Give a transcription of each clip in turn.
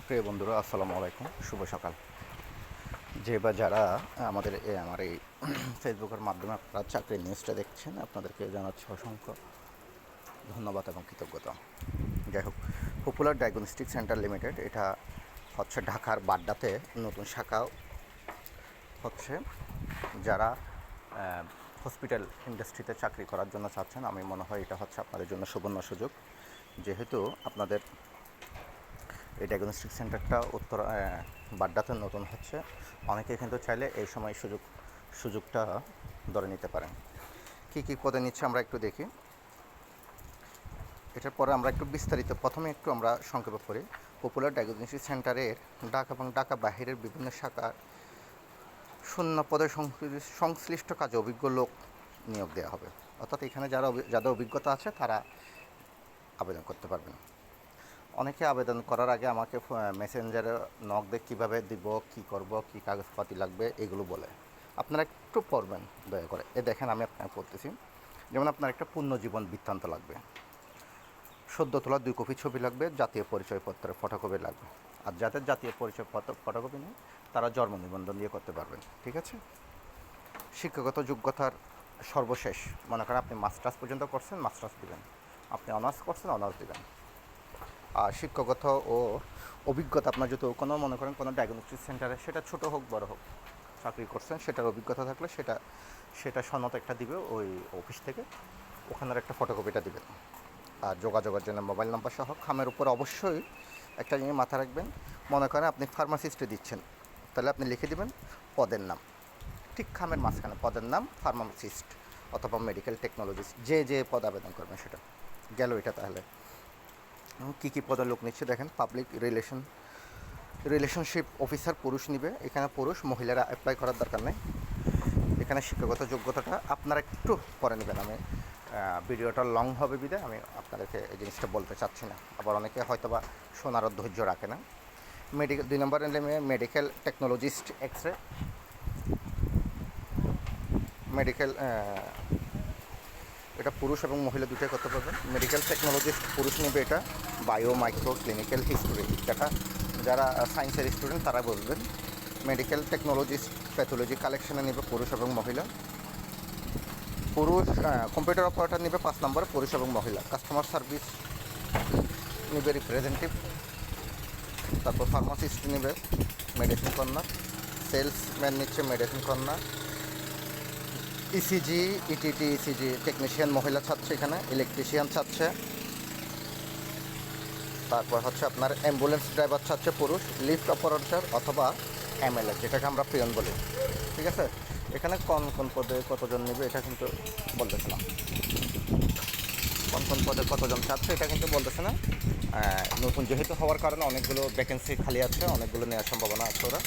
প্রিয় বন্ধুরা, আসসালামু আলাইকুম, শুভ সকাল। যে বা যারা আমার এই ফেসবুকের মাধ্যমে আপনারা চাকরির নিউজটা দেখছেন, আপনাদেরকে জানাচ্ছি অসংখ্য ধন্যবাদ এবং কৃতজ্ঞতা। যাই হোক, পপুলার ডায়াগনস্টিক সেন্টার লিমিটেড, এটা হচ্ছে ঢাকার বাড্ডাতে নতুন শাখা হচ্ছে। যারা হসপিটাল ইন্ডাস্ট্রিতে চাকরি করার জন্য চাচ্ছেন, আমি মনে হয় এটা হচ্ছে আপনাদের জন্য সুবর্ণ সুযোগ। যেহেতু আপনাদের এই ডায়াগনস্টিক সেন্টারটা বাড্ডাতে নতুন হচ্ছে, অনেকে কিন্তু চাইলে এই সময় সুযোগটা ধরে নিতে পারেন। কী কী পদে নিচ্ছে আমরা একটু দেখি। এটার পরে আমরা একটু বিস্তারিত, প্রথমে একটু আমরা সংক্ষেপে পড়ি। পপুলার ডায়াগনস্টিক সেন্টারের ঢাকা এবং ঢাকা বাহিরের বিভিন্ন শাখা শূন্য পদে সংশ্লিষ্ট কাজে অভিজ্ঞ লোক নিয়োগ দেওয়া হবে। অর্থাৎ এখানে যাদের অভিজ্ঞতা আছে তারা আবেদন করতে পারবেন। অনেকে আবেদন করার আগে আমাকে মেসেঞ্জারে নক দিয়ে কীভাবে দিব, কী করব, কী কাগজপাতি লাগবে এগুলো বলে। আপনারা একটু পড়বেন দয়া করে। দেখেন, আমি আপনাকে পড়তেছি। যেমন আপনার একটা পুণ্যজীবন বৃত্তান্ত লাগবে, সদ্য তোলা 2 কপি ছবি লাগবে, জাতীয় পরিচয়পত্রের ফটোকপি লাগবে। আর যাদের জাতীয় পরিচয়পত্র ফটোকপি নেই তারা জন্ম নিবন্ধন দিয়ে করতে পারবেন। ঠিক আছে। শিক্ষাগত যোগ্যতার সর্বশেষ, মনে করেন আপনি মাস্টার্স পর্যন্ত করছেন, মাস্টার্স দেবেন। আপনি অনার্স করছেন, অনার্স দেবেন। আর শিক্ষাগত ও অভিজ্ঞতা, আপনার যদি কোনো মনে করেন কোনো ডায়াগনস্টিক সেন্টারে, সেটা ছোট হোক বড় হোক, চাকরি করছেন, সেটার অভিজ্ঞতা থাকলে সেটা সনদ একটা দিবে ওই অফিস থেকে, ওখানের একটা ফটোকপিটা দিবেন। আর যোগাযোগের জন্য মোবাইল নাম্বার সহ খামের উপর অবশ্যই একটা জিনিস মাথা রাখবেন। মনে করেন আপনি ফার্মাসিস্টে দিচ্ছেন, তাহলে আপনি লিখে দেবেন পদের নাম, ঠিক খামের মাঝখানে পদের নাম ফার্মাসিস্ট অথবা মেডিকেল টেকনোলজিস্ট, যে পদ আবেদন করবেন সেটা গেল। এটা তাহলে কী কী পদের লোক নিচ্ছে দেখেন। পাবলিক রিলেশনশিপ অফিসার পুরুষ নিবে, এখানে পুরুষ, মহিলারা অ্যাপ্লাই করার দরকার নেই। এখানে শিক্ষাগত যোগ্যতাটা আপনারা একটু পরে নেবেন। আমি ভিডিওটা লং হবে বিধায় আমি আপনাদেরকে এই জিনিসটা বলতে চাচ্ছি না, আবার অনেকে হয়তো বা শোনারও ধৈর্য রাখে না। 2 নম্বরে নেমে মেডিকেল টেকনোলজিস্ট এক্স-রে, মেডিকেল, এটা পুরুষ এবং মহিলা দুটোই করতে পারবেন। মেডিকেল টেকনোলজিস্ট পুরুষ নেবে, এটা বায়ো মাইক্রো ক্লিনিক্যাল হিস্টোরি, এটা যারা সায়েন্সের স্টুডেন্ট তারা বলবেন। মেডিকেল টেকনোলজিস্ট প্যাথোলজি কালেকশনে নেবে পুরুষ এবং মহিলা। কম্পিউটার অপারেটর নেবে 5 নম্বরে, পুরুষ এবং মহিলা। কাস্টমার সার্ভিস নেবে রিপ্রেজেন্টেটিভ। তারপর ফার্মাসিস্ট নেবে মেডিসিন কর্নার। সেলসম্যান নিচ্ছে medicine corner. ECG, ETT, ECG technician মহিলা ছাড়ছে এখানে। ইলেকট্রিশিয়ান ছাড়ছে। তারপর হচ্ছে আপনার অ্যাম্বুলেন্স ড্রাইভার ছাড়ছে পুরুষ। লিফট অপারেটর অথবা এমএলএ, যেটাকে আমরা পিয়ন বলি। ঠিক আছে। এখানে কোন পদে কতজন নেবে এটা কিন্তু বলতেছে না, কোন পদে কতজন ছাড়ছে এটা কিন্তু বলতেছে না। নতুন যেহেতু হওয়ার কারণে অনেকগুলো ভ্যাকেন্সি খালি আছে, অনেকগুলো নেওয়ার সম্ভাবনা আছে। ওরা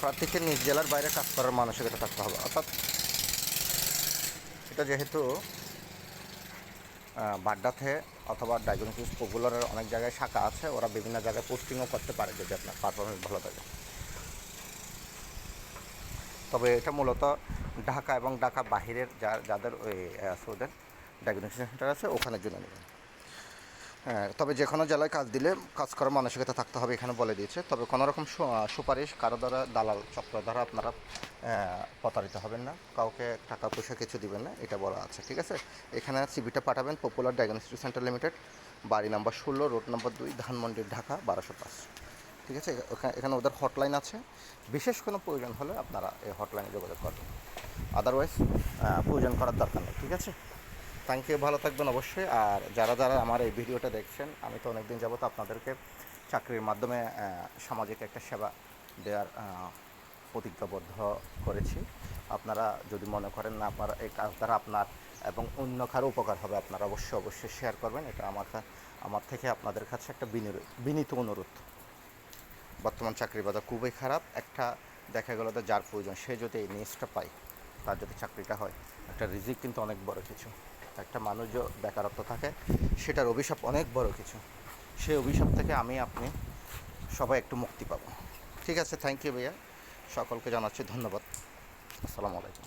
প্রার্থীকে নিজ জেলার বাইরে কাজ করার মানসিকতা থাকতে হবে। অর্থাৎ এটা যেহেতু বাড্ডাতে অথবা ডায়াগনস্টিক পপুলারের অনেক জায়গায় শাখা আছে, ওরা বিভিন্ন জায়গায় পোস্টিংও করতে পারে যদি আপনার পারফরমেন্স ভালো থাকে। তবে এটা মূলত ঢাকা এবং ঢাকা বাহিরের যাদের ওই ওদের ডায়াগনস্টিক সেন্টার আছে ওখানের জন্য নেবেন। তবে যে কোনো জেলায় কাজ দিলে কাজ করার মানসিকতা থাকতে হবে, এখানে বলে দিয়েছে। তবে কোনো রকম সুপারিশ কারো দ্বারা, দালাল চক্র দ্বারা আপনারা প্রতারিত হবেন না, কাউকে টাকা পয়সা কিছু দিবেন না, এটা বলা আছে। ঠিক আছে। এখানে সিভিটা পাঠাবেন পপুলার ডায়াগনস্টিক সেন্টার লিমিটেড, বাড়ি number 16, road number 2, Dhanmondi, Dhaka 1205। ঠিক আছে। এখানে ওদের হটলাইন আছে, বিশেষ কোনো প্রয়োজন হলে আপনারা এই হটলাইনে যোগাযোগ করবেন, আদারওয়াইজ প্রয়োজন করার দরকার নেই। ঠিক আছে। থ্যাংক ইউ, ভালো থাকবেন অবশ্যই। আর যারা আমার এই ভিডিওটা দেখছেন, আমি তো অনেক দিন যাবত আপনাদেরকে চাকরির মাধ্যমে সামাজিক একটা সেবা দেওয়ার প্রতিজ্ঞাবদ্ধ করেছি। আপনারা যদি মনে করেন না আপনার এই কাজ দ্বারা আপনার এবং অন্য কারো উপকার হবে, আপনারা অবশ্যই শেয়ার করবেন। এটা আমার থেকে আপনাদের কাছে একটা বিনীত অনুরোধ। বর্তমান চাকরির বাজার খুবই খারাপ। একটা দেখা গেল যার প্রয়োজন সে যদি এই নিউজটা পায়, তার যদি চাকরিটা হয়, একটা রিজিক কিন্তু অনেক বড় কিছু। একটা মানুষ যে বেকারত্ব থাকে সেটার অভিশাপ অনেক বড় কিছু। সেই অভিশাপ থেকে আপনি সবাই একটু মুক্তি পাবো। ঠিক আছে। থ্যাংক ইউ ভাইয়া, সকলকে জানাচ্ছি ধন্যবাদ। আসসালামু আলাইকুম।